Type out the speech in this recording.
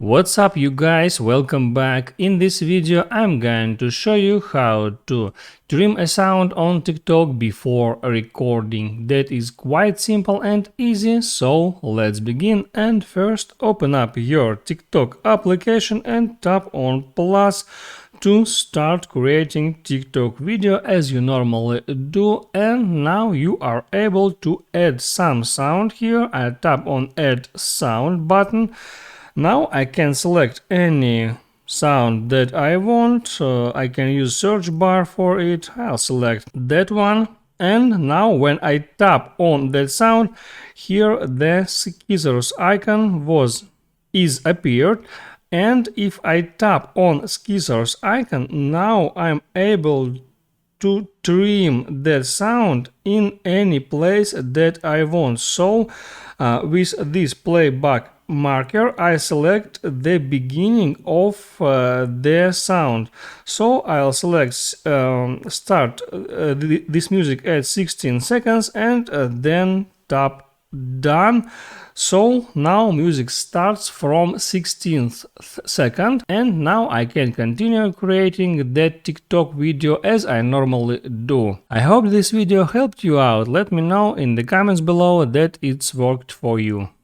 What's up, you guys? Welcome back. In this video I'm going to show you how to trim a sound on TikTok before recording. That is quite simple and easy, so let's begin. And first open up your TikTok application and tap on plus to start creating TikTok video as you normally do. And now you are able to add some sound here. I tap on add sound button. Now I can select any sound that I want. I can use search bar for it. I'll select that one. And now when I tap on that sound, here the scissors icon is appeared. And if I tap on scissors icon, now I'm able to trim that sound in any place that I want. So with this playback marker I select the beginning of the sound, so I'll select start this music at 16 seconds and then tap done. So now music starts from 16th second, and now I can continue creating that TikTok video as I normally do. I hope this video helped you out. Let me know in the comments below that it's worked for you.